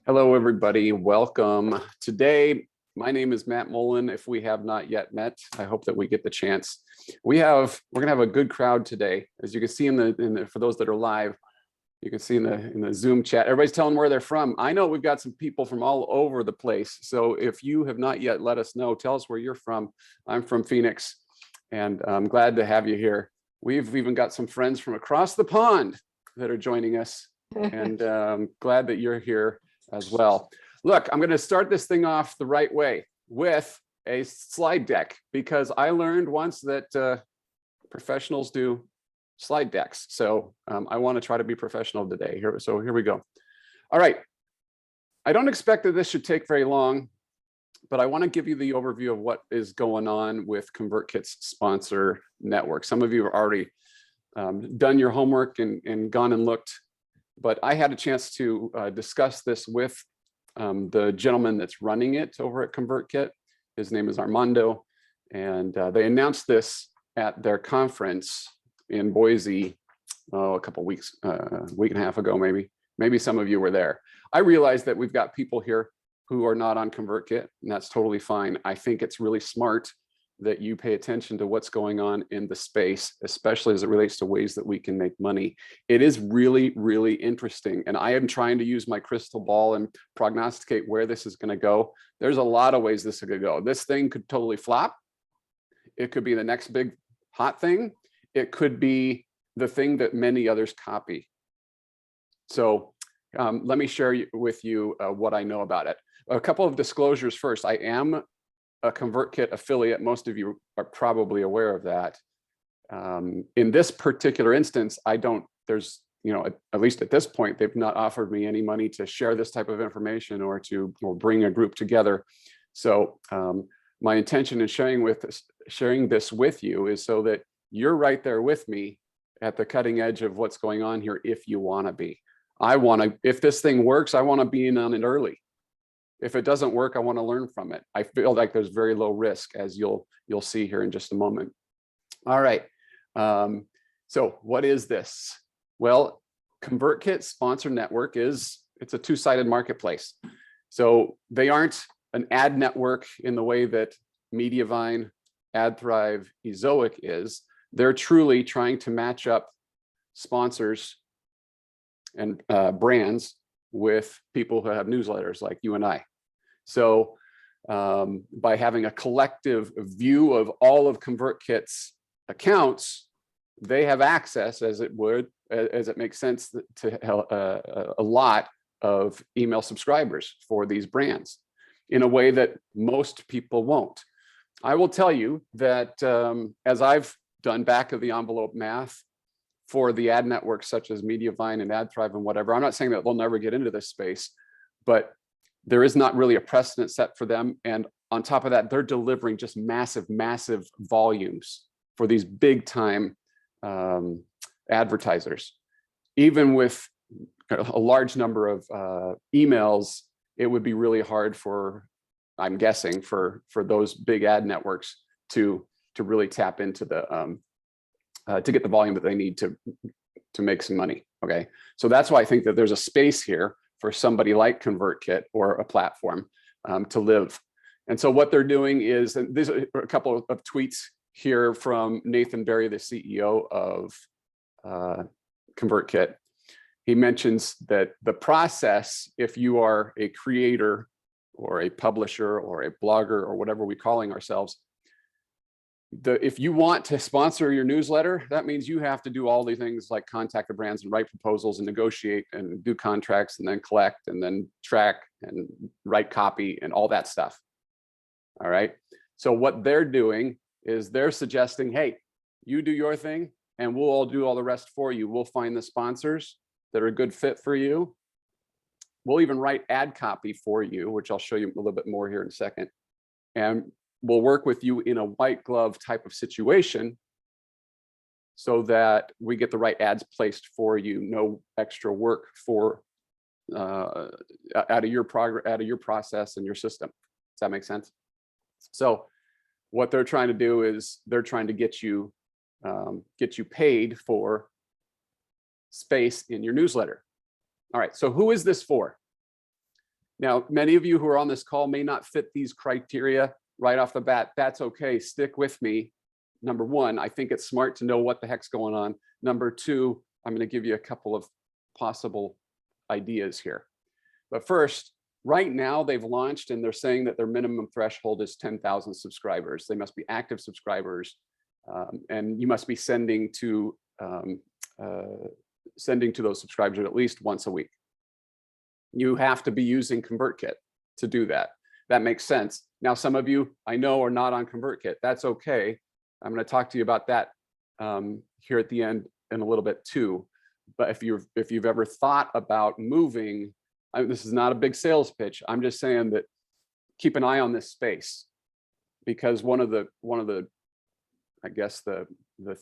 Hello, everybody. Welcome. Today, my name is Matt Mullen. If we have not yet met, I hope that we get the chance. We're going to have a good crowd today. As you can see for those that are live, you can see in the Zoom chat, everybody's telling where they're from. I know we've got some people from all over the place. So if you have not yet let us know, tell us where you're from. I'm from Phoenix, and I'm glad to have you here. We've even got some friends from across the pond that are joining us, and glad that you're here as well. Look, I'm going to start this thing off the right way with a slide deck, because I learned once that professionals do slide decks. So I want to try to be professional today. So here we go. All right. I don't expect that this should take very long, but I want to give you the overview of what is going on with ConvertKit's sponsor network. Some of you have already done your homework and gone and looked, but I had a chance to discuss this with the gentleman that's running it over at ConvertKit. His name is Armando, and they announced this at their conference in Boise a couple weeks, week and a half ago, maybe. Maybe some of you were there. I realize that we've got people here who are not on ConvertKit, and that's totally fine. I think it's really smart that you pay attention to what's going on in the space, especially as it relates to ways that we can make money. It is really, really interesting. And I am trying to use my crystal ball and prognosticate where this is going to go. There's a lot of ways this could go. This thing could totally flop. It could be the next big hot thing. It could be the thing that many others copy. So let me share with you what I know about it. A couple of disclosures first. I am a ConvertKit affiliate. Most of you are probably aware of that. In this particular instance, there's, at least at this point, they've not offered me any money to share this type of information or bring a group together. So my intention in sharing this with you is so that you're right there with me at the cutting edge of what's going on here if you want to be. If this thing works, I want to be in on it early. If it doesn't work, I want to learn from it. I feel like there's very low risk, as you'll see here in just a moment. All right. So what is this? Well, ConvertKit Sponsor Network it's a two-sided marketplace. So they aren't an ad network in the way that Mediavine, AdThrive, Ezoic is. They're truly trying to match up sponsors and brands with people who have newsletters like you and I. So by having a collective view of all of ConvertKit's accounts, they have access, as it makes sense, to a lot of email subscribers for these brands in a way that most people won't. I will tell you that as I've done back of the envelope math for the ad networks such as Mediavine and AdThrive and whatever, I'm not saying that they'll never get into this space, but there is not really a precedent set for them. And on top of that, they're delivering just massive, massive volumes for these big time advertisers. Even with a large number of emails, it would be really hard for, I'm guessing, for those big ad networks to really tap into the to get the volume that they need to make some money. Okay, so that's why I think that there's a space here for somebody like ConvertKit or a platform to live. And so what they're doing is, and these are a couple of tweets here from Nathan Berry, the CEO of ConvertKit. He mentions that the process, if you are a creator or a publisher or a blogger or whatever we're calling ourselves, if you want to sponsor your newsletter, that means you have to do all these things like contact the brands and write proposals and negotiate and do contracts and then collect and then track and write copy and all that stuff. All right. So what they're doing is they're suggesting, hey, you do your thing and we'll all do all the rest for you. We'll find the sponsors that are a good fit for you. We'll even write ad copy for you, which I'll show you a little bit more here in a second. And we'll work with you in a white glove type of situation so that we get the right ads placed for you. No extra work for out of your process and your system. Does that make sense? So what they're trying to do is they're trying to get you paid for space in your newsletter. All right, so who is this for? Now, many of you who are on this call may not fit these criteria right off the bat. That's okay. Stick with me. Number one, I think it's smart to know what the heck's going on. Number two, I'm going to give you a couple of possible ideas here. But first, right now they've launched and they're saying that their minimum threshold is 10,000 subscribers. They must be active subscribers, and you must be sending to those subscribers at least once a week. You have to be using ConvertKit to do that. That makes sense. Now, some of you I know are not on ConvertKit. That's okay. I'm going to talk to you about that here at the end in a little bit too. But if you've ever thought about moving, this is not a big sales pitch. I'm just saying that keep an eye on this space, because one of the I guess the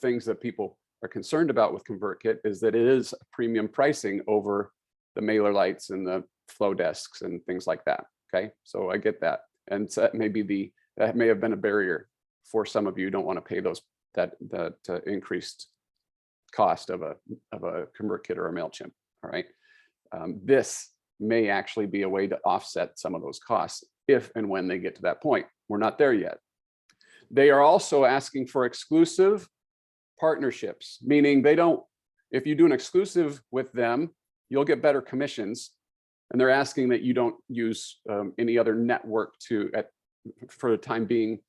things that people are concerned about with ConvertKit is that it is premium pricing over the MailerLites and the flow desks and things like that. Okay, so I get that, and so that may have been a barrier for some of you who don't want to pay that increased cost of a ConvertKit or a MailChimp. All right, this may actually be a way to offset some of those costs if and when they get to that point. We're not there yet. They are also asking for exclusive partnerships, meaning if you do an exclusive with them, you'll get better commissions. And they're asking that you don't use any other network for the time being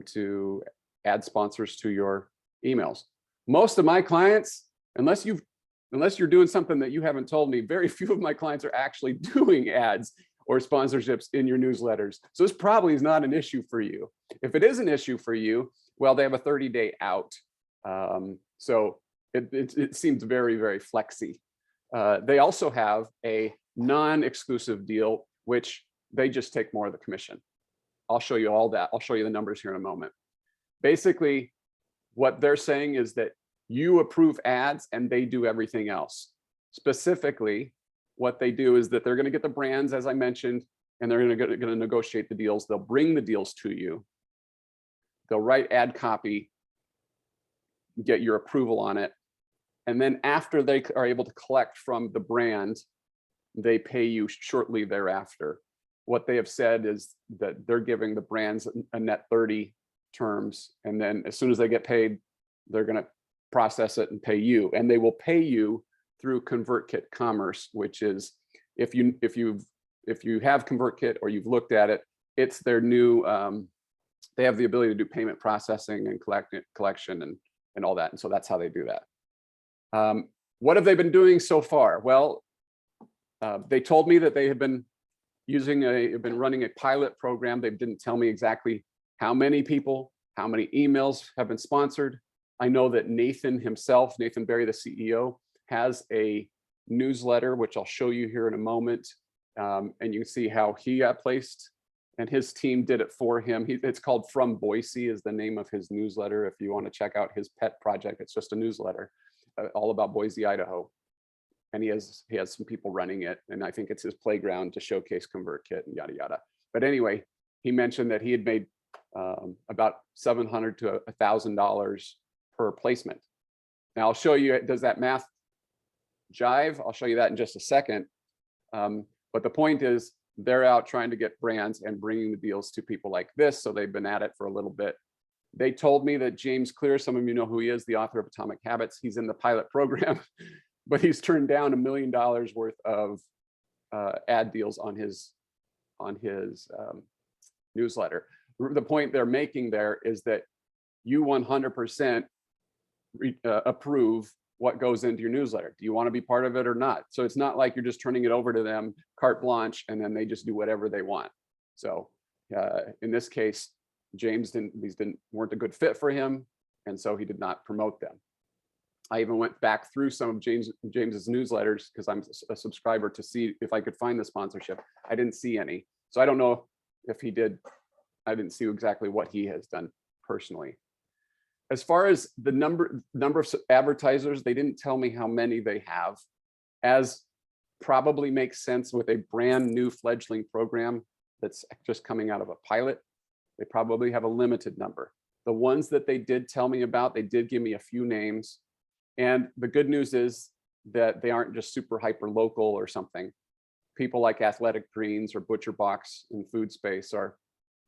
to add sponsors to your emails. Most of my clients, unless you're doing something that you haven't told me, very few of my clients are actually doing ads or sponsorships in your newsletters. So this probably is not an issue for you. If it is an issue for you, well, they have a 30-day out. So it seems very, very flexy. They also have a non-exclusive deal, which they just take more of the commission. I'll show you all that. I'll show you the numbers here in a moment. Basically, what they're saying is that you approve ads and they do everything else. Specifically, what they do is that they're going to get the brands, as I mentioned, and they're going to negotiate the deals. They'll bring the deals to you. They'll write ad copy, get your approval on it. And then after they are able to collect from the brand, they pay you shortly thereafter. What they have said is that they're giving the brands a net 30 terms. And then as soon as they get paid, they're going to process it and pay you. And they will pay you through ConvertKit Commerce, which is, if you have ConvertKit or you've looked at it, it's their new, they have the ability to do payment processing and collection and all that. And so that's how they do that. What have they been doing so far? Well, they told me that they had been running a pilot program. They didn't tell me exactly how many people, how many emails have been sponsored. I know that Nathan himself, Nathan Berry, the CEO, has a newsletter, which I'll show you here in a moment. And you can see how he got placed, and his team did it for him. It's called From Boise is the name of his newsletter. If you want to check out his pet project, it's just a newsletter all about Boise, Idaho. And he has some people running it. And I think it's his playground to showcase ConvertKit and yada, yada. But anyway, he mentioned that he had made about $700 to $1,000 per placement. Now I'll show you, does that math jive? I'll show you that in just a second. But the point is, they're out trying to get brands and bringing the deals to people like this. So they've been at it for a little bit. They told me that James Clear, some of you know who he is, the author of Atomic Habits, he's in the pilot program, but he's turned down $1 million worth of ad deals on his newsletter. The point they're making there is that you 100% approve what goes into your newsletter. Do you want to be part of it or not? So it's not like you're just turning it over to them carte blanche and then they just do whatever they want. So in this case, James weren't a good fit for him, and so he did not promote them. I even went back through some of James's newsletters because I'm a subscriber to see if I could find the sponsorship. I didn't see any, so I don't know if he did. I didn't see exactly what he has done personally. As far as the number of advertisers, they didn't tell me how many they have, as probably makes sense with a brand new fledgling program that's just coming out of a pilot. They probably have a limited number. The ones that they did tell me about, they did give me a few names. And the good news is that they aren't just super hyper local or something. people like Athletic Greens or Butcher Box in food space are,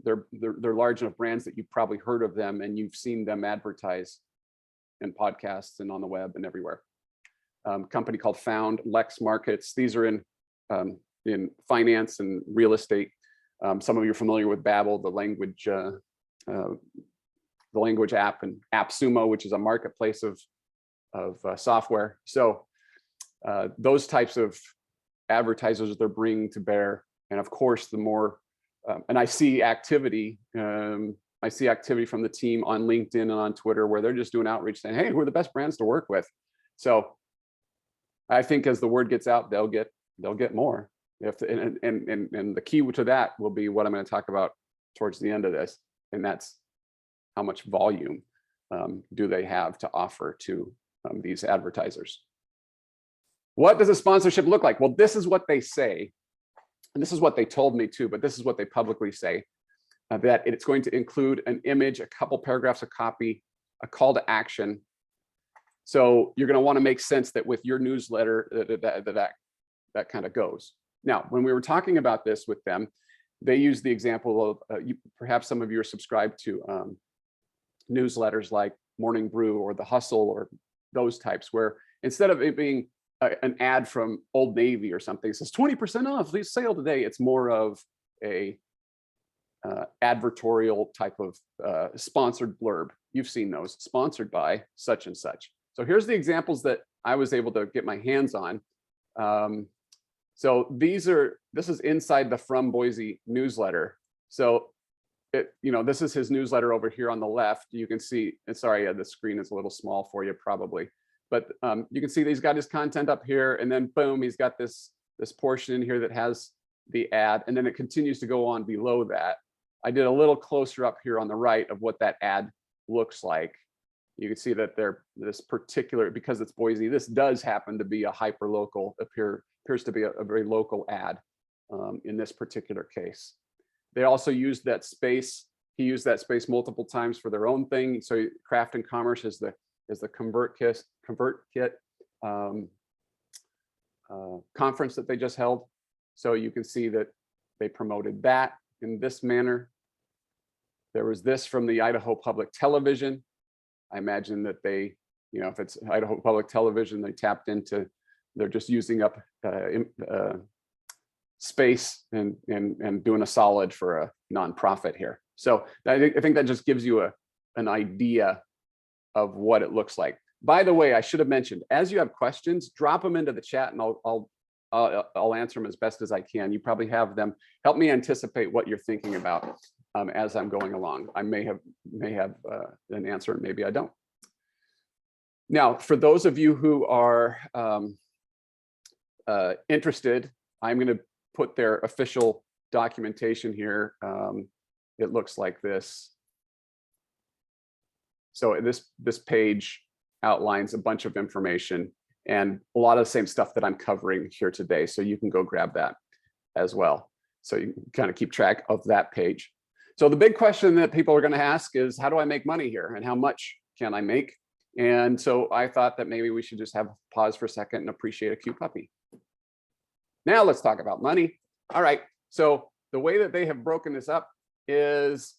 they're large enough brands that you've probably heard of them and you've seen them advertise in podcasts and on the web and everywhere. Company called Found, Lex Markets. These are in finance and real estate. Some of you are familiar with Babbel, the language app, and AppSumo, which is a marketplace of software. So those types of advertisers they're bringing to bear, and of course, the more and I see activity. I see activity from the team on LinkedIn and on Twitter where they're just doing outreach, saying, "Hey, we're the best brands to work with." So I think as the word gets out, they'll get more. And the key to that will be what I'm going to talk about towards the end of this, and that's how much volume do they have to offer to these advertisers. What does a sponsorship look like? Well, this is what they say, and this is what they told me too, but this is what they publicly say, that it's going to include an image, a couple paragraphs of copy, a call to action. So you're going to want to make sense that with your newsletter that kind of goes. Now, when we were talking about this with them, they used the example of perhaps some of you are subscribed to newsletters like Morning Brew or The Hustle or those types, where instead of it being an ad from Old Navy or something, it says 20% off, please sale today. It's more of a advertorial type of sponsored blurb. You've seen those, sponsored by such and such. So here's the examples that I was able to get my hands on. So this is inside the From Boise newsletter. So this is his newsletter over here on the left. You can see, and sorry, the screen is a little small for you probably, but you can see that he's got his content up here, and then boom, he's got this portion in here that has the ad, and then it continues to go on below that. I did a little closer up here on the right of what that ad looks like. You can see that this particular, because it's Boise, this does happen to be a hyper local, appears to be a very local ad in this particular case. They also used that space. He used that space multiple times for their own thing. So Craft and Commerce is the ConvertKit conference that they just held. So you can see that they promoted that in this manner. There was this from the Idaho Public Television. I imagine that they, if it's Idaho Public Television, they tapped into, they're just using up space and doing a solid for a nonprofit here. So I think that just gives you an idea of what it looks like. By the way, I should have mentioned, as you have questions, drop them into the chat and I'll answer them as best as I can. You probably have them. Help me anticipate what you're thinking about as I'm going along. I may have an answer, maybe I don't. Now, for those of you who are interested, I'm going to put their official documentation here. It looks like this. So this page outlines a bunch of information and a lot of the same stuff that I'm covering here today. So you can go grab that as well. So you can kind of keep track of that page. So the big question that people are going to ask is, how do I make money here and how much can I make? And so I thought that maybe we should just have a pause for a second and appreciate a cute puppy. Now let's talk about money. All right. So the way that they have broken this up is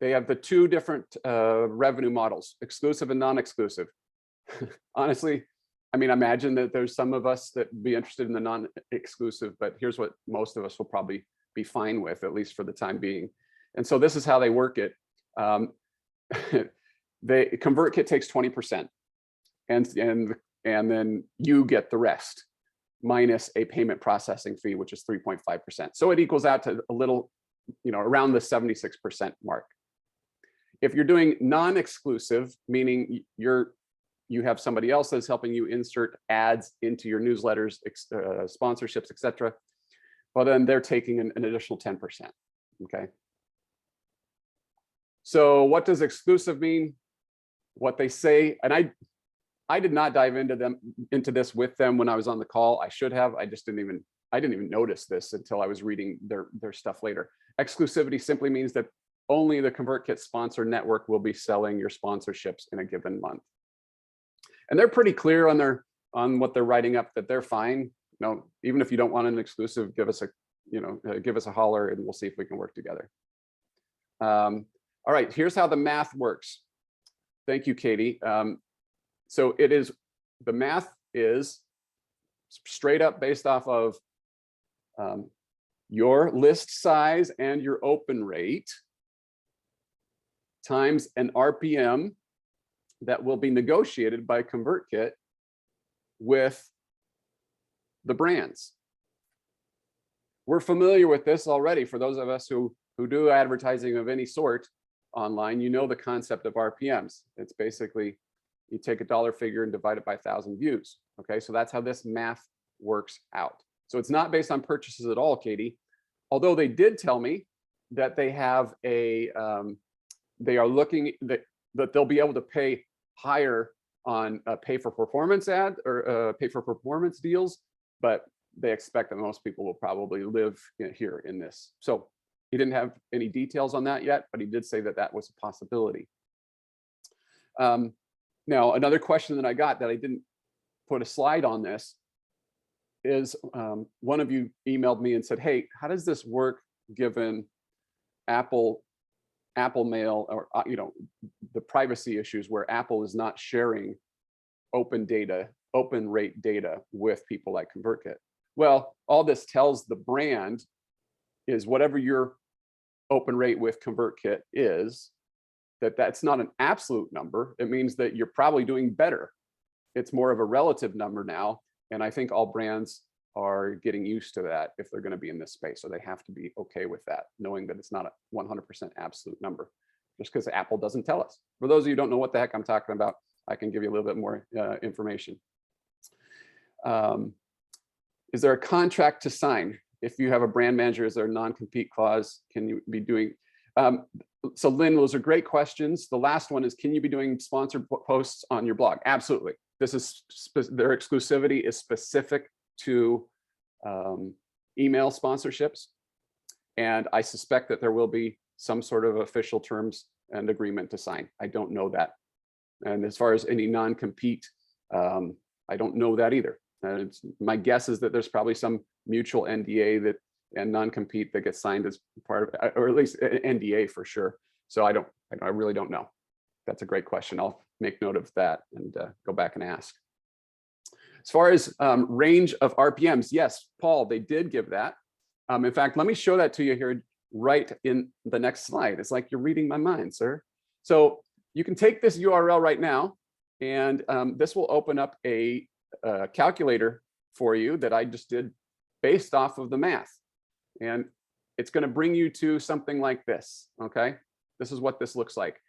they have the two different revenue models, exclusive and non-exclusive. Honestly, I mean, imagine that there's some of us that would be interested in the non-exclusive, but here's what most of us will probably be fine with, at least for the time being. And so this is how they work it. ConvertKit takes 20%, and then you get the rest, minus a payment processing fee, which is 3.5%. So it equals out to a little, around the 76% mark. If you're doing non-exclusive, meaning you have somebody else that's helping you insert ads into your newsletters, sponsorships, etc., well, then they're taking an additional 10%. Okay. So what does exclusive mean? What they say, and I did not dive into this with them when I was on the call. I should have. I didn't even notice this until I was reading their stuff later. Exclusivity simply means that only the ConvertKit sponsor network will be selling your sponsorships in a given month. And they're pretty clear on what they're writing up, that they're fine no, even if you don't want an exclusive, give us a holler and we'll see if we can work together. All right, here's how the math works. Thank you, Katie. So the math is straight up based off of your list size and your open rate times an RPM that will be negotiated by ConvertKit with the brands. We're familiar with this already. For those of us who do advertising of any sort online, you know the concept of RPMs. It's basically you take a dollar figure and divide it by 1,000 views. Okay, so that's how this math works out. So it's not based on purchases at all, Katie. Although they did tell me that they have they are looking that they'll be able to pay higher on pay for performance ad or pay for performance deals, but they expect that most people will probably live here in this. So he didn't have any details on that yet, but he did say that that was a possibility. Now, another question that I got that I didn't put a slide on this is one of you emailed me and said, hey, how does this work given Apple Mail or the privacy issues where Apple is not sharing open rate data with people like ConvertKit? Well, all this tells the brand is whatever your open rate with ConvertKit is, that's not an absolute number. It means that you're probably doing better. It's more of a relative number now. And I think all brands are getting used to that if they're going to be in this space. So they have to be okay with that, knowing that it's not a 100% absolute number, just because Apple doesn't tell us. For those of you who don't know what the heck I'm talking about, I can give you a little bit more information. Is there a contract to sign? If you have a brand manager, is there a non-compete clause? Can you be doing? So Lynn, those are great questions. The last one is, can you be doing sponsored posts on your blog? Absolutely. This is their exclusivity is specific to email sponsorships. And I suspect that there will be some sort of official terms and agreement to sign. I don't know that. And as far as any non-compete, I don't know that either. My guess is that there's probably some mutual NDA and non-compete that gets signed as part of, or at least an NDA for sure. So I really don't know. That's a great question. I'll make note of that and go back and ask. As far as range of RPMs, yes, Paul, they did give that. In fact, let me show that to you here right in the next slide. It's like you're reading my mind, sir. So you can take this URL right now, and this will open up a calculator for you that I just did based off of the math. And it's going to bring you to something like this. Okay, this is what this looks like.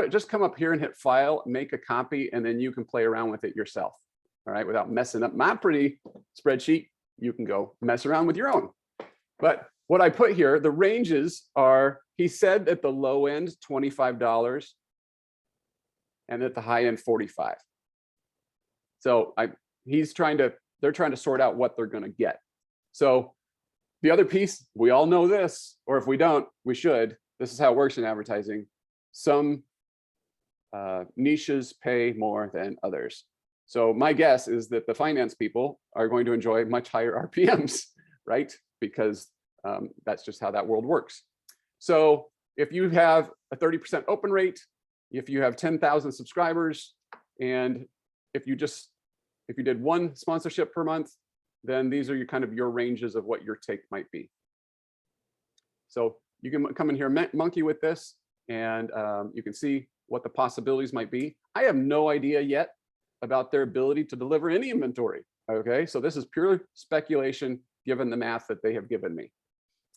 Just come up here and hit File, make a copy, and then you can play around with it yourself. All right, without messing up my pretty spreadsheet, you can go mess around with your own. But what I put here, the ranges are, he said at the low end, $25, and at the high end, $45. So they're trying to sort out what they're going to get. So the other piece, we all know this, or if we don't, we should. This is how it works in advertising. Some niches pay more than others. So my guess is that the finance people are going to enjoy much higher RPMs, right? Because that's just how that world works. So if you have a 30% open rate, if you have 10,000 subscribers, and if you did one sponsorship per month, then these are your ranges of what your take might be. So you can come in here, monkey with this, and you can see what the possibilities might be. I have no idea yet about their ability to deliver any inventory. Okay, so this is pure speculation given the math that they have given me.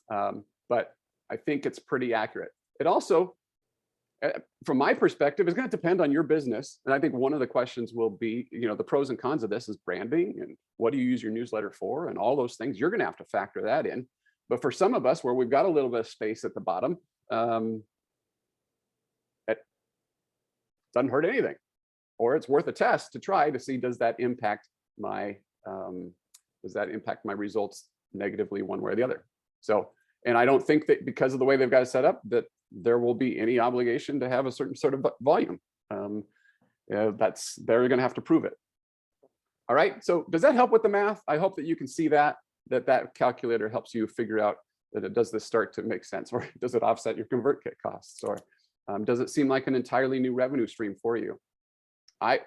But I think it's pretty accurate. It also, from my perspective, is going to depend on your business. And I think one of the questions will be, the pros and cons of this is branding and what do you use your newsletter for and all those things. You're going to have to factor that in. But for some of us where we've got a little bit of space at the bottom, it doesn't hurt anything. Or it's worth a test to try to see, does that impact my results negatively one way or the other? So, and I don't think that because of the way they've got it set up, that there will be any obligation to have a certain sort of volume. They're going to have to prove it. All right, so does that help with the math? I hope that you can see that calculator helps you figure out that does this start to make sense, or does it offset your ConvertKit costs, or does it seem like an entirely new revenue stream for you? I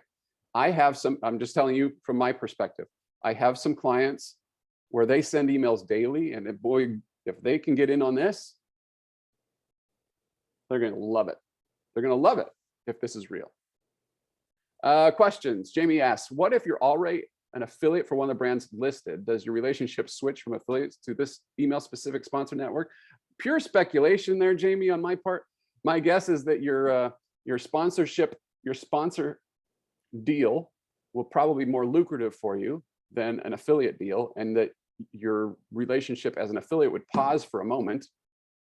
have some, I'm just telling you from my perspective, I have some clients where they send emails daily, and boy, if they can get in on this, they're going to love it. They're going to love it if this is real. Questions. Jamie asks, what if you're already an affiliate for one of the brands listed? Does your relationship switch from affiliates to this email specific sponsor network? Pure speculation there, Jamie, on my part. My guess is that your sponsor deal will probably be more lucrative for you than an affiliate deal, and that your relationship as an affiliate would pause for a moment,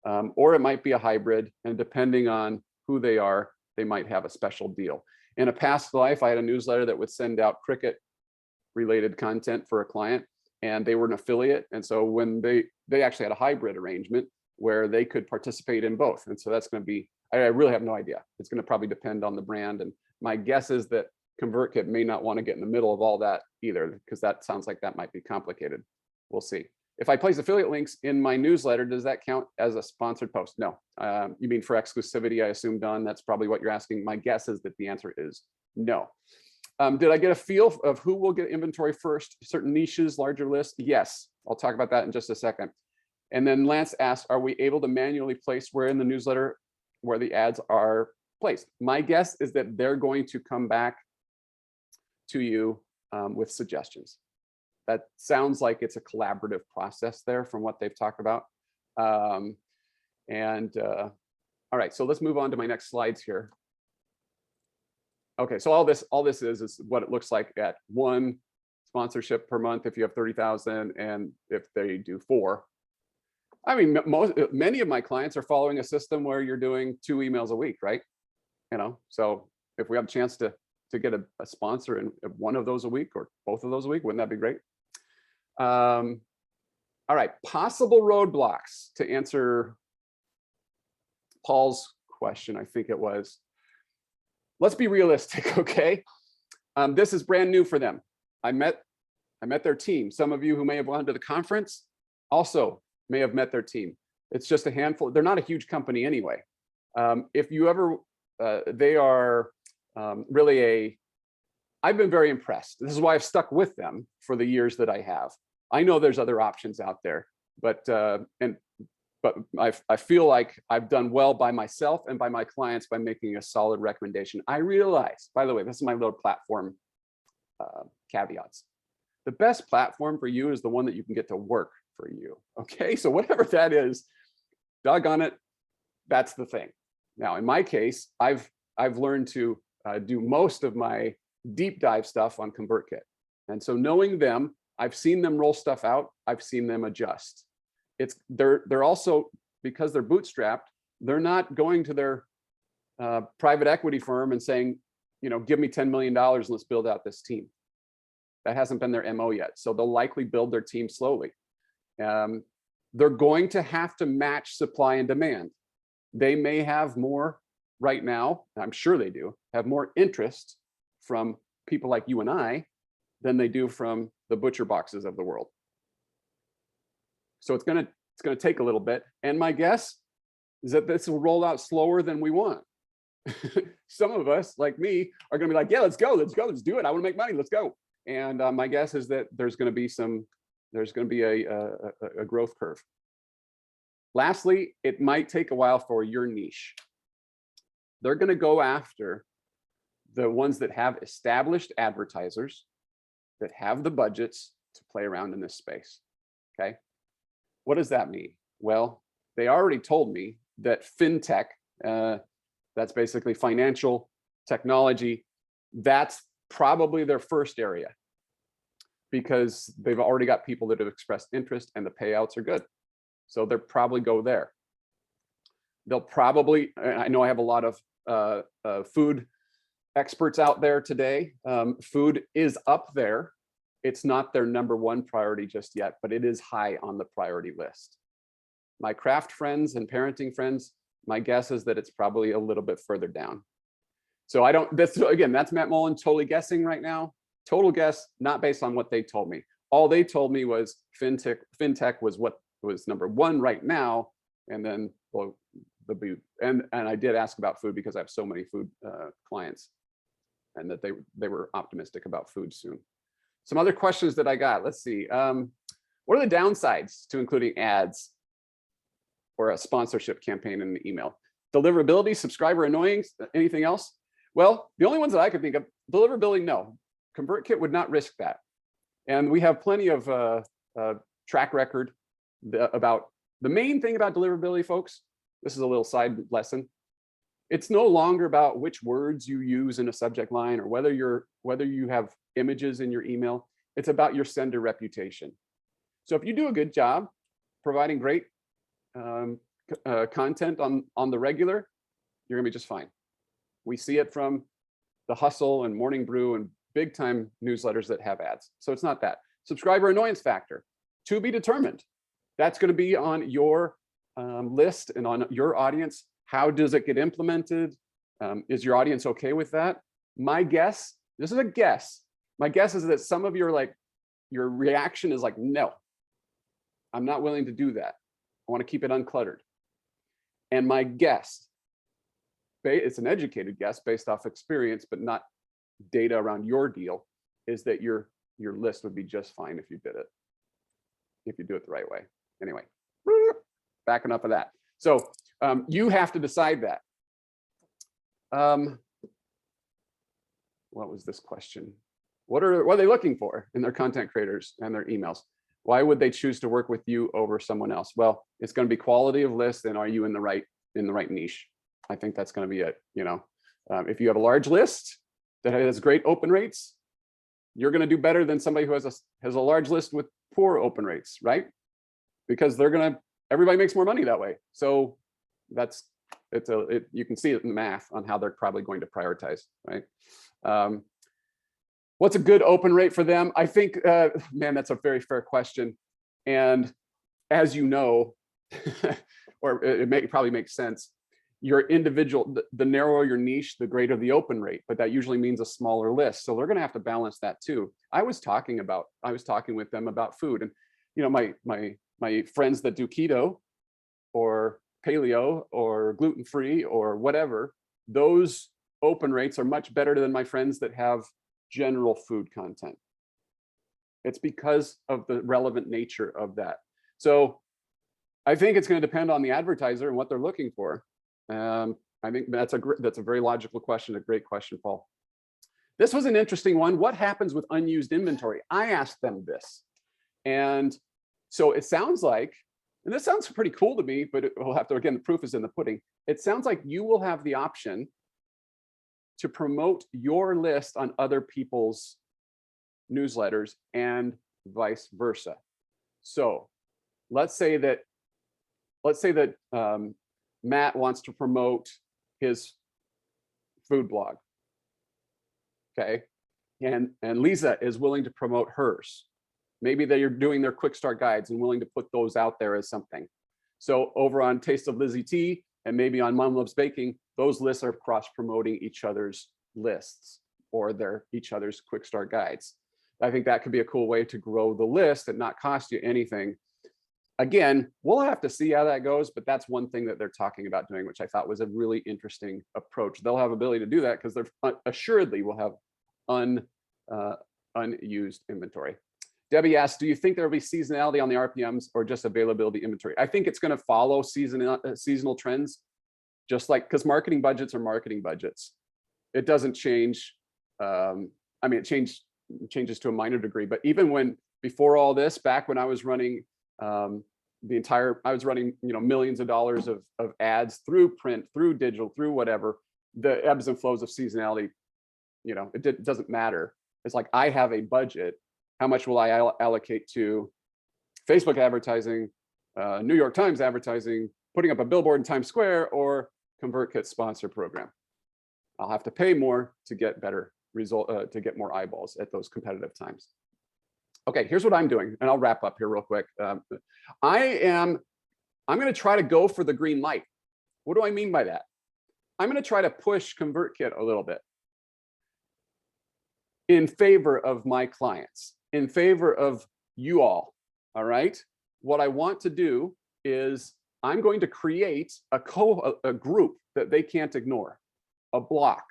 or it might be a hybrid, and depending on who they are, they might have a special deal. In a past life, I had a newsletter that would send out cricket related content for a client, and they were an affiliate. And so when they actually had a hybrid arrangement where they could participate in both. And so that's going to be, I really have no idea. It's going to probably depend on the brand. And my guess is that ConvertKit may not want to get in the middle of all that either, because that sounds like that might be complicated. We'll see. If I place affiliate links in my newsletter, does that count as a sponsored post? No. You mean for exclusivity, I assume, Don? That's probably what you're asking. My guess is that the answer is no. Did I get a feel of who will get inventory first? Certain niches, larger lists? Yes. I'll talk about that in just a second. And then Lance asked, are we able to manually place where in the newsletter where the ads are placed? My guess is that they're going to come back to you with suggestions. That sounds like it's a collaborative process there from what they've talked about. All right, so let's move on to my next slides here. Okay, so all this is what it looks like at 1 sponsorship per month if you have 30,000, and if they do 4. I mean, many of my clients are following a system where you're doing 2 emails a week, right? You know, so if we have a chance to get a sponsor in 1 of those a week or both of those a week, wouldn't that be great? All right, possible roadblocks to answer Paul's question, I think it was. Let's be realistic, okay? This is brand new for them. I met their team. Some of you who may have gone to the conference also may have met their team. It's just a handful. They're not a huge company anyway. If you ever, they are really I've been very impressed. This is why I've stuck with them for the years that I have. I know there's other options out there, but I feel like I've done well by myself and by my clients by making a solid recommendation. I realize, by the way, this is my little platform caveats. The best platform for you is the one that you can get to work for you. Okay, so whatever that is, doggone it, that's the thing. Now, in my case, I've learned to do most of my deep dive stuff on ConvertKit, and so knowing them, I've seen them roll stuff out. I've seen them adjust. They're also, because they're bootstrapped, they're not going to their private equity firm and saying, you know, give me $10 million and let's build out this team. That hasn't been their MO yet. So they'll likely build their team slowly. They're going to have to match supply and demand. They may have more right now, I'm sure they do, have more interest from people like you and I than they do from the butcher boxes of the world. So it's gonna take a little bit. And my guess is that this will roll out slower than we want. Some of us, like me, are gonna be like, yeah, let's go, let's do it. I wanna make money, let's go. And my guess is that there's gonna be a growth curve. Lastly, it might take a while for your niche. They're gonna go after the ones that have established advertisers that have the budgets to play around in this space, okay? What does that mean? Well, they already told me that fintech, that's basically financial technology, that's probably their first area because they've already got people that have expressed interest and the payouts are good. So they'll probably go there. They'll probably, I know I have a lot of food experts out there today. Food is up there. It's not their #1 priority just yet, but it is high on the priority list. My craft friends and parenting friends, my guess is that it's probably a little bit further down. So I don't, again, that's Matt Mullen totally guessing right now. Total guess, not based on what they told me. All they told me was fintech was what was number one right now, and then well, and I did ask about food because I have so many food clients, and that they were optimistic about food soon. Some other questions that I got. Let's see. What are the downsides to including ads or a sponsorship campaign in the email? Deliverability, subscriber annoyance, anything else? Well, the only ones that I could think of, deliverability, no. ConvertKit would not risk that. And we have plenty of track record about the main thing about deliverability, folks. This is a little side lesson. It's no longer about which words you use in a subject line or whether you have images in your email. It's about your sender reputation. So if you do a good job providing great content on the regular, you're gonna be just fine. We see it from the Hustle and Morning Brew and big time newsletters that have ads. So it's not that. Subscriber annoyance factor, to be determined. That's gonna be on your list and on your audience. How does it get implemented? Is your audience okay with that? My guess, this is a guess. My guess is that some of your reaction is like, no, I'm not willing to do that. I want to keep it uncluttered. And my guess, it's an educated guess based off experience, but not data around your deal, is that your list would be just fine if you did it, if you do it the right way. Anyway, backing up of that. So you have to decide that. What was this question? What are they looking for in their content creators and their emails? Why would they choose to work with you over someone else? Well, it's going to be quality of list, and are you in the right niche? I think that's going to be it. You know, if you have a large list that has great open rates, you're going to do better than somebody who has a large list with poor open rates, right? Because everybody makes more money that way. So you can see it in the math on how they're probably going to prioritize, right? What's a good open rate for them? I think, man, that's a very fair question. And as you know, or it probably makes sense, your individual, the narrower your niche, the greater the open rate, but that usually means a smaller list. So they're gonna have to balance that too. I was talking with them about food, and you know, my friends that do keto or paleo or gluten-free or whatever, those open rates are much better than my friends that have general food content. It's because of the relevant nature of that. So I think it's going to depend on the advertiser and what they're looking for. I think that's a very logical question, a great question, Paul. This was an interesting one. What happens with unused inventory? I asked them this. And so it sounds like, and this sounds pretty cool to me, but we'll have to, again, the proof is in the pudding. It sounds like you will have the option to promote your list on other people's newsletters and vice versa. So let's say that Matt wants to promote his food blog, okay? And Lisa is willing to promote hers. Maybe they are doing their quick start guides and willing to put those out there as something. So over on Taste of Lizzie T and maybe on Mom Loves Baking, those lists are cross-promoting each other's lists or each other's quick start guides. I think that could be a cool way to grow the list and not cost you anything. Again, we'll have to see how that goes, but that's one thing that they're talking about doing, which I thought was a really interesting approach. They'll have ability to do that because they're assuredly will have unused inventory. Debbie asks, do you think there will be seasonality on the RPMs or just availability inventory? I think it's going to follow seasonal trends, just like, because marketing budgets are marketing budgets. It doesn't change. I mean, it changes to a minor degree, but even before all this, back when I was running I was running, you know, millions of dollars of ads through print, through digital, through whatever, the ebbs and flows of seasonality, you know, it doesn't matter. It's like, I have a budget. How much will I allocate to Facebook advertising, New York Times advertising, putting up a billboard in Times Square, or ConvertKit sponsor program? I'll have to pay more to get better result, to get more eyeballs at those competitive times. Okay, here's what I'm doing, and I'll wrap up here real quick. I'm going to try to go for the green light. What do I mean by that? I'm going to try to push ConvertKit a little bit. in favor of my clients, in favor of you all right? What I want to do is I'm going to create a group that they can't ignore, a block.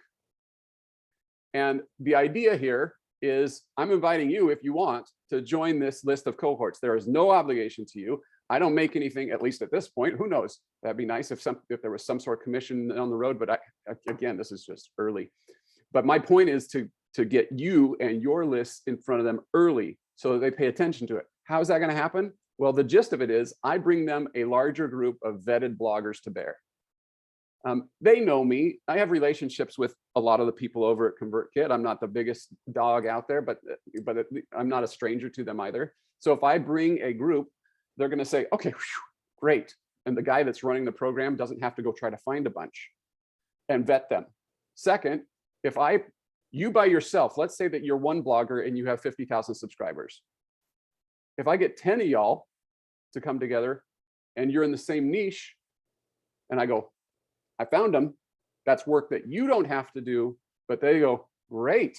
And the idea here is I'm inviting you, if you want, to join this list of cohorts. There is no obligation to you. I don't make anything, at least at this point. Who knows? That'd be nice if there was some sort of commission on the road, but again, this is just early. But my point is to get you and your list in front of them early so that they pay attention to it. How is that going to happen? Well, the gist of it is I bring them a larger group of vetted bloggers to bear. They know me. I have relationships with a lot of the people over at ConvertKit. I'm not the biggest dog out there, but I'm not a stranger to them either. So if I bring a group, they're going to say, okay, whew, great. And the guy that's running the program doesn't have to go try to find a bunch and vet them. Second, if you by yourself, let's say that you're one blogger and you have 50,000 subscribers. If I get 10 of y'all to come together and you're in the same niche and I go, I found them, that's work that you don't have to do, but they go, great.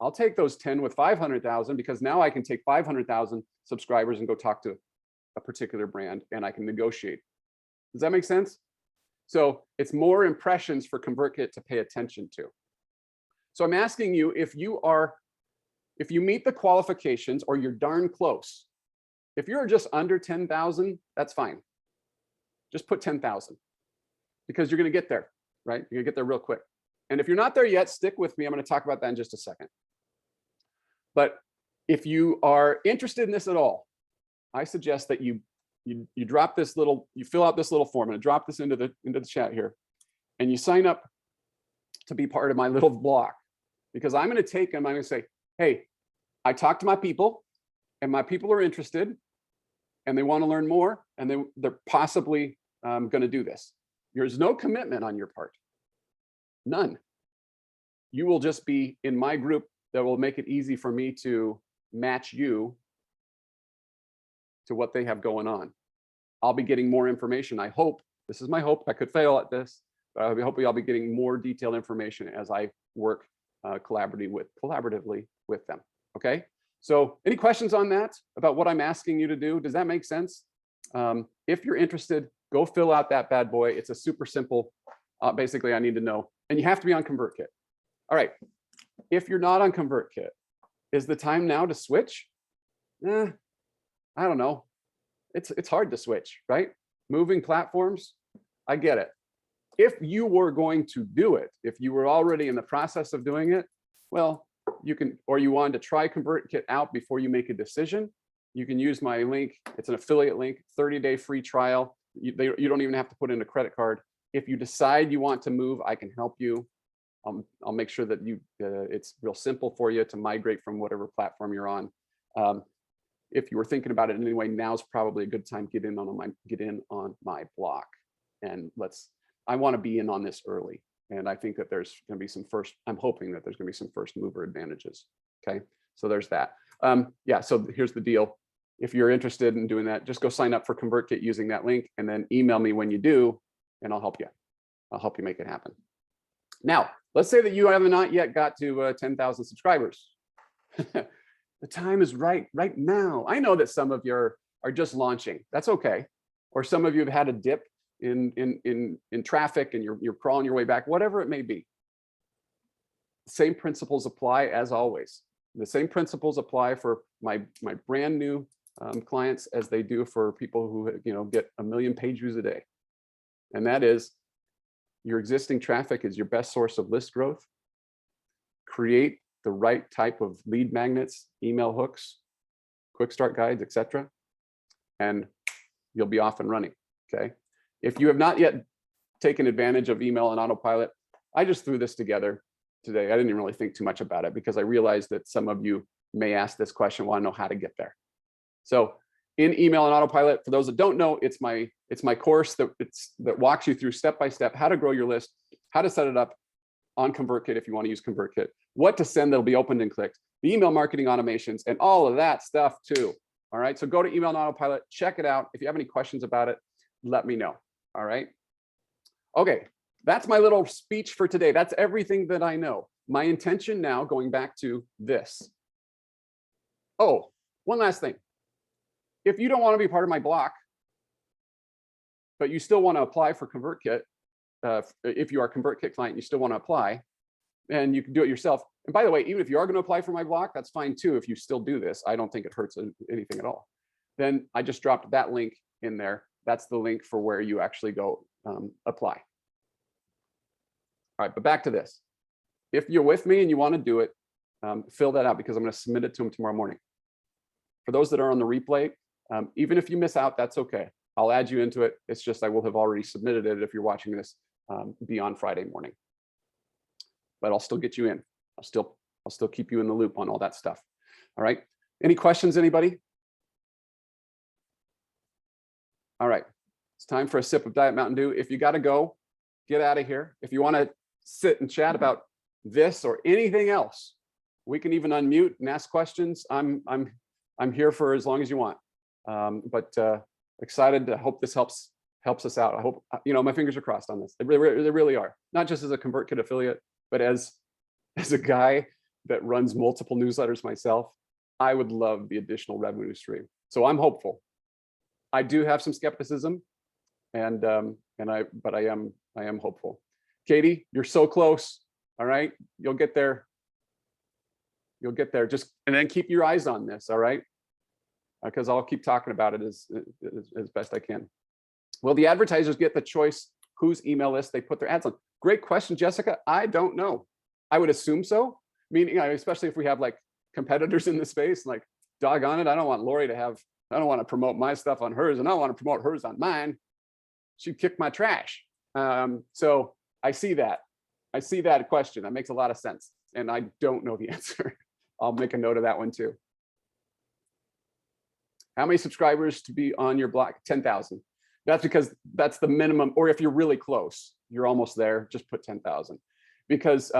I'll take those 10 with 500,000 because now I can take 500,000 subscribers and go talk to a particular brand and I can negotiate. Does that make sense? So it's more impressions for ConvertKit to pay attention to. So I'm asking you, if you meet the qualifications or you're darn close, if you're just under 10,000, that's fine. Just put 10,000 because you're going to get there, right? You're going to get there real quick. And if you're not there yet, stick with me. I'm going to talk about that in just a second. But if you are interested in this at all, I suggest that you drop this you fill out this little form, and drop this into the chat here, and you sign up to be part of my little block, because I'm going to take them. I'm going to say, hey, I talked to my people, and my people are interested, and they want to learn more, and they're possibly going to do this. There's no commitment on your part, none. You will just be in my group that will make it easy for me to match you to what they have going on. I'll be getting more information. I hope, this is my hope, I could fail at this, but I hope I'll be getting more detailed information as I work collaboratively with them. Okay, so any questions on that about what I'm asking you to do? Does that make sense? If you're interested, go fill out that bad boy. It's a super simple, basically I need to know, and you have to be on ConvertKit. All right, if you're not on ConvertKit, is the time now to switch? I don't know. It's hard to switch, right? Moving platforms, I get it. If you were going to do it, if you were already in the process of doing it, well, you can, or you wanted to try ConvertKit out before you make a decision, you can use my link. It's an affiliate link, 30-day free trial. You don't even have to put in a credit card. If you decide you want to move, I can help you. I'll make sure that it's real simple for you to migrate from whatever platform you're on. If you were thinking about it in any way, now's probably a good time to get in on my block. And I want to be in on this early. And I think that there's going to be I'm hoping that there's going to be some first mover advantages. Okay, so there's that. Yeah, so here's the deal. If you're interested in doing that, just go sign up for ConvertKit using that link and then email me when you do, and I'll help you. I'll help you make it happen. Now, let's say that you have not yet got to 10,000 subscribers. The time is right now. I know that some of you are just launching. That's okay. Or some of you have had a dip in traffic and you're crawling your way back, whatever it may be. The same principles apply as always. The same principles apply for my brand new clients as they do for people who get 1 million page views a day. And that is, your existing traffic is your best source of list growth. Create the right type of lead magnets, email hooks, quick start guides, etc., and you'll be off and running. Okay. If you have not yet taken advantage of email and autopilot, I just threw this together today. I didn't really think too much about it because I realized that some of you may ask this question, want to know how to get there. So in email and autopilot, for those that don't know, it's my course that walks you through step by step how to grow your list, how to set it up on ConvertKit if you want to use ConvertKit, what to send that'll be opened and clicked, the email marketing automations, and all of that stuff too. All right, so go to email and autopilot, check it out. If you have any questions about it, let me know. All right. Okay, that's my little speech for today. That's everything that I know. my intention now, going back to this. Oh, one last thing. If you don't want to be part of my block, but you still want to apply for ConvertKit, if you are a ConvertKit client, you still want to apply, and you can do it yourself. And by the way, even if you are going to apply for my block, that's fine too. If you still do this, I don't think it hurts anything at all. Then I just dropped that link in there. That's the link for where you actually go apply. All right, but back to this. If you're with me and you want to do it, fill that out because I'm going to submit it to them tomorrow morning. For those that are on the replay, even if you miss out, that's okay. I'll add you into it. It's just I will have already submitted it if you're watching this beyond Friday morning. But I'll still get you in. I'll still keep you in the loop on all that stuff. All right. Any questions, anybody? All right. It's time for a sip of Diet Mountain Dew. If you got to go, get out of here. If you want to sit and chat about this or anything else, we can even unmute and ask questions. I'm here for as long as you want. Excited to hope this helps us out. I hope, my fingers are crossed on this. They really are. Not just as a ConvertKit affiliate, but as a guy that runs multiple newsletters myself, I would love the additional revenue stream. So I'm hopeful. I do have some skepticism, but I am hopeful. Katie, you're so close. All right, you'll get there. You'll get there. And then keep your eyes on this. All right, because I'll keep talking about it as best I can. Will the advertisers get the choice whose email list they put their ads on? Great question, Jessica. I don't know. I would assume so. Meaning, especially if we have like competitors in the space, like doggone it, I don't want Lori to have. I don't want to promote my stuff on hers, and I don't want to promote hers on mine. She'd kick my trash. So I see that. I see that question. That makes a lot of sense. And I don't know the answer. I'll make a note of that one too. How many subscribers to be on your block? 10,000. That's because that's the minimum. Or if you're really close, you're almost there, just put 10,000. Because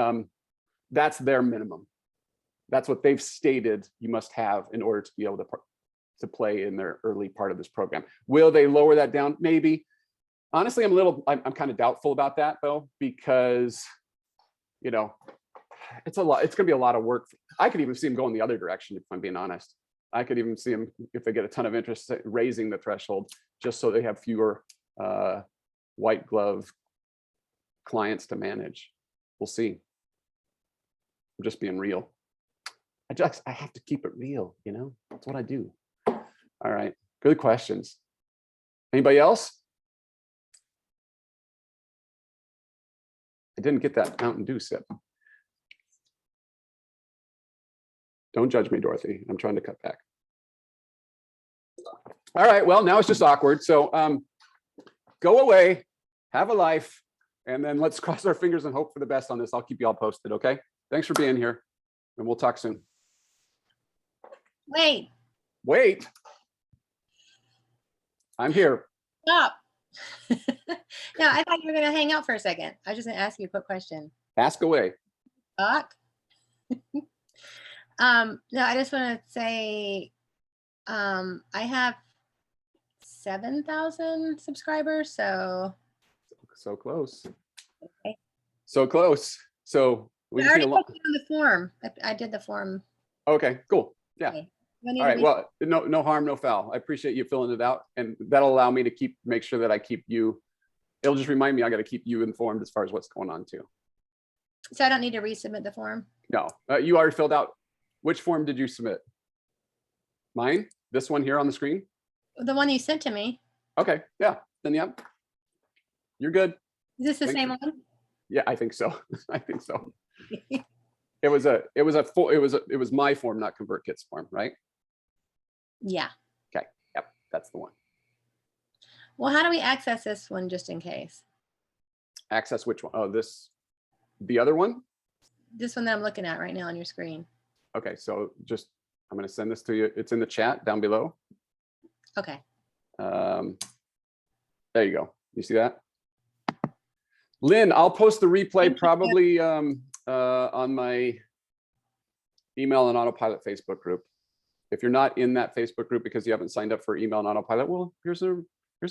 that's their minimum. That's what they've stated you must have in order to be able to play in their early part of this program. Will they lower that down? Maybe. Honestly, I'm kind of doubtful about that though, because it's a lot. It's going to be a lot of work. I could even see them going the other direction if I'm being honest. I could even see them, if they get a ton of interest, raising the threshold just so they have fewer white glove clients to manage. We'll see. I'm just being real. I have to keep it real, that's what I do. All right, good questions. Anybody else? I didn't get that Mountain Dew sip. Don't judge me, Dorothy. I'm trying to cut back. All right, well, now it's just awkward. So go away, have a life, and then let's cross our fingers and hope for the best on this. I'll keep you all posted, okay? Thanks for being here, and we'll talk soon. Wait. I'm here. Stop. No, I thought you were going to hang out for a second. I was just going to ask you a quick question. Ask away. Fuck. No, I just want to say I have 7,000 subscribers, so close. Okay. So close. So we I already just put it on the form. I did the form. Okay, cool. Yeah. Okay. All right. Well, no harm, no foul. I appreciate you filling it out, and that'll allow me to make sure that I keep you. It'll just remind me I got to keep you informed as far as what's going on too. So I don't need to resubmit the form? No, you already filled out. Which form did you submit? Mine? This one here on the screen? The one you sent to me. Okay. Yeah. Then yeah, you're good. Is this the same one? Yeah, I think so. I think so. It was my form, not ConvertKit's form, right? Yeah. Okay. Yep. That's the one. Well, how do we access this one just in case? Access which one? Oh, the other one? This one that I'm looking at right now on your screen. Okay. So I'm going to send this to you. It's in the chat down below. Okay. There you go. You see that? Lynn, I'll post the replay probably on my email and autopilot Facebook group. If you're not in that Facebook group because you haven't signed up for email and autopilot, well, here's a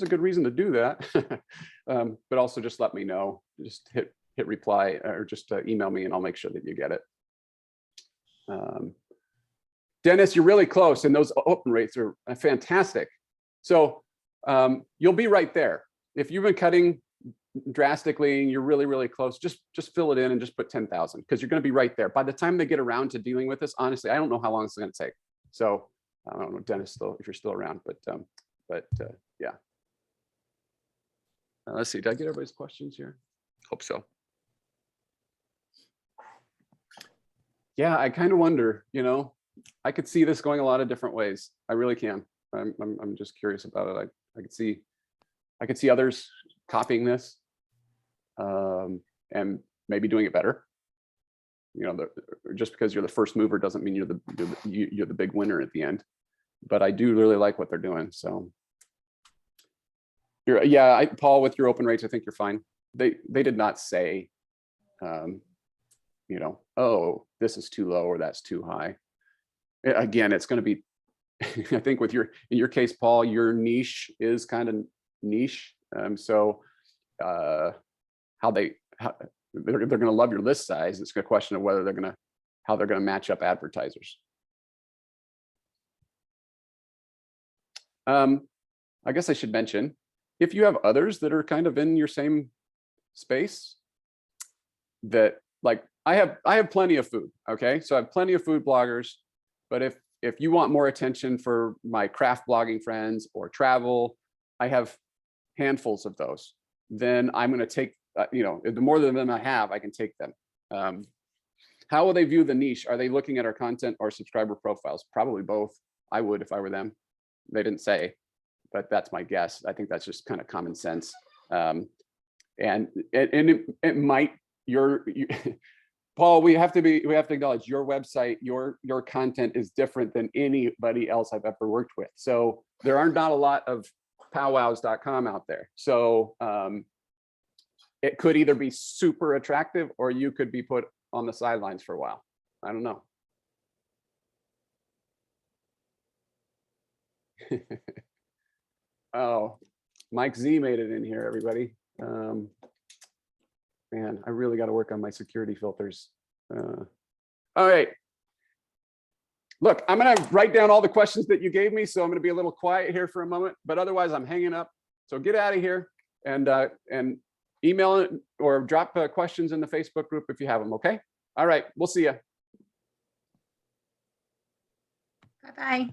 good reason to do that. But also just let me know. Just hit hit reply or just email me and I'll make sure that you get it. Dennis, you're really close and those open rates are fantastic. So you'll be right there. If you've been cutting drastically and you're really, really close, just fill it in and just put 10,000 because you're going to be right there. By the time they get around to dealing with this, honestly, I don't know how long it's going to take. So I don't know, Dennis, still, if you're still around, but yeah. Let's see, did I get everybody's questions here? Hope so. Yeah, I kind of wonder, you know, I could see this going a lot of different ways. I really can. I'm just curious about it. I could see others copying this and maybe doing it better. You know, just because you're the first mover doesn't mean you're the big winner at the end. But I do really like what they're doing. So yeah, Paul, with your open rates, I think you're fine. They did not say, you know, oh, this is too low or that's too high. Again, it's going to be, I think in your case, Paul, your niche is kind of niche. So how they're going to love your list size. It's a question of whether how they're going to match up advertisers. I guess I should mention, if you have others that are kind of in your same space, that like I have plenty of food. Okay, so I have plenty of food bloggers, but if you want more attention for my craft blogging friends or travel, I have handfuls of those. Then I'm going to take, you know, the more of them I have, I can take them. How will they view the niche? Are they looking at our content or subscriber profiles? Probably both. I would if I were them. They didn't say, but that's my guess. I think that's just kind of common sense. And it might, Paul, we have to acknowledge your website, your content is different than anybody else I've ever worked with. So there are not a lot of powwows.com out there. So it could either be super attractive or you could be put on the sidelines for a while. I don't know. Oh, Mike Z made it in here, everybody. Man, I really got to work on my security filters. All right. Look, I'm going to write down all the questions that you gave me, so I'm going to be a little quiet here for a moment, but otherwise I'm hanging up. So get out of here and email it or drop questions in the Facebook group if you have them, okay? All right, we'll see you. Bye-bye.